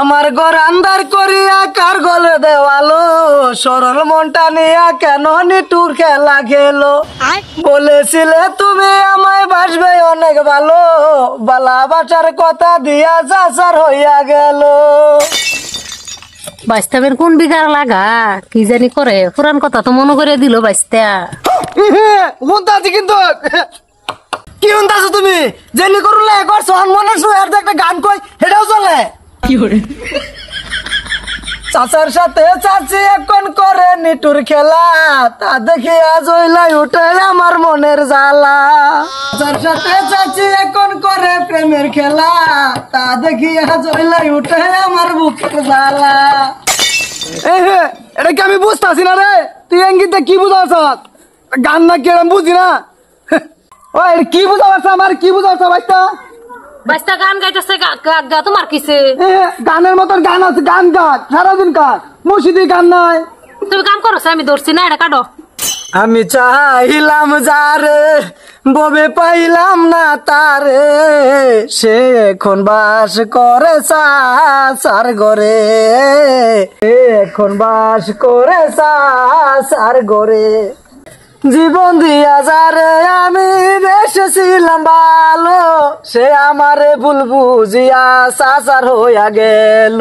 আমার ঘর আন্দার করিয়া কার গলে দেওয়ালো, সরল মনটা নিয়া কেন নিটুর খেলা খেলো। বলেছিলে তুমি আমায় বাসবে অনেক ভালো, বালা বাসার কথা দিয়া যাচার হইয়া গেল। বাইস্তাবের কোন বিঘার লাগা কি জানি করে, পুরান কথা তো মনে করে দিল বাইস্তা। হুন্তাছি কিন্তু কি হুন্তাছো তুমি? জেনি করলে করছো মনে শুয়ার একটা গান কই হেটাও চলে। চাচার সাথে চাচি এখন করে নিটুর খেলা, তা দেখিয়া জইলাই উঠে আমার মনের জ্বালা। চাচার সাথে চাচি এখন করে প্রেমের খেলা, তা দেখিয়া জইলাই উঠে আমার বুকের জ্বালা। এটা কি আমি বুঝতেছি না রে? তুই এঙ্গিতে কি বুঝাছ? গান না কি বুঝি না? ও এটা কি বুঝাছ? আমার কি বুঝাছ বাইতা? বাইস্তা গান গাইতেছে, গা তোমার কিসে? গানের মতন গান আছে, গান গান সারাদিন কাজ, মসজিদে গান নাই। তুমি কাম করো, আমি ধরছি না, এটা কাটো। আমি চাইলাম যারে ববে পাইলাম না তারে, সে এখন বাস করে চাচার ঘরে, এখন বাস করে চাচার ঘরে। জীবন দিয়া যারে আমি বেসেছিলাম ভালো, সে আমারে ভুল বুঝিয়া চাচার হইয়া গেল।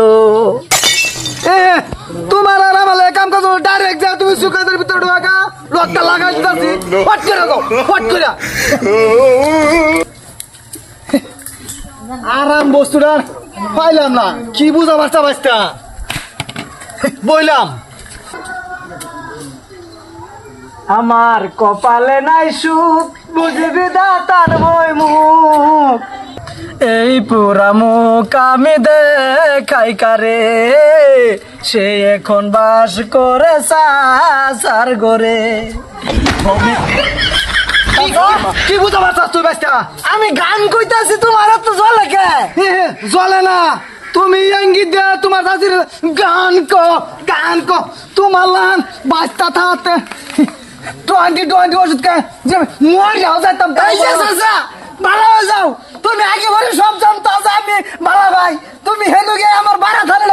তোমার আর আমার কাম কাজ ডাইরেক্ট যা, তুমি সুকাদের ভিতরে ঢোকা লকটা লাগাই দিতাছি, ফট করে দাও, ফট করে। আরাম বস্তুটা পাইলাম না, কি বুঝা বাস্তা বাস্তা বইলাম। আমার কপালে নাই সুখ, বুঝবি দাতার বই মুখ, এই পুরা মুখ আমি দেখাই কারে, সে এখন বাস করে চাচার ঘরে। কি বুঝা পারছাস তুই বাস্তা? আমি গান কইতাছি, তোমার তো জলে কে? জলে না, তুমি ইঙ্গিত দে তোমার চাচির গান কো তোমার লান বাস্তা থাকতে 20 ওষুধ কে যে মর যাও যাইতাম। ভালো হয়ে যাও, তুমি আগে বলে সব জানতো যে আমি ভালো ভাই, তুমি হেনু গিয়ে আমার বাড়া ধরে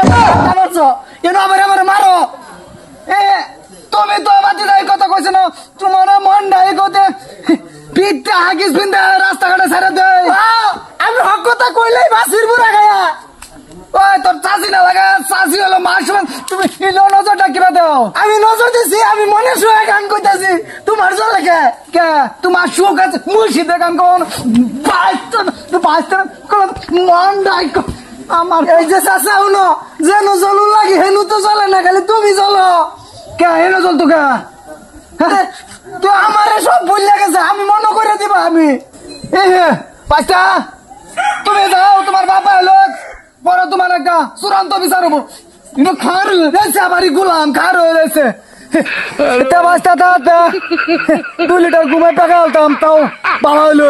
মারছো, কেন আমার মারো? তুমি তো আমার দিদাই কথা কইছো না, তোমার মন নাই কোতে পিঠটা হাগিস বিন্দা রাস্তাঘাটে ছেড়ে দে। আমি হক কথা কইলেই বাসির বুড়া গায়া। ওই তোর চাষি না লাগা, চাষি হলো মার সমান, তুমি নজরটা কিনা দাও? আমি নজর দিছি, আমি মনে শুয়ে গান কইতাছি, তোমার জলে কে কে? তোমার সুখ আছে মুর্শিদে গান কোন মন ডাই আমার এই যে চাষা উনো যেন জলু লাগে হেনু তো চলে না, খালি তুমি চলো কে? হেন চলতো কে? তো আমারে সব ভুল গেছে, আমি মনে করে দিবা। আমি পাঁচটা তুমি যাও, তোমার বাবা এলো পরে তোমার একটা চূড়ান্ত বিচার হবো। খার রয়েছে আমারই গোলাম, খার হয়ে রয়েছে। 2 লিটার ঘুমে টাকা আলতাম, তাও বাবা হইলে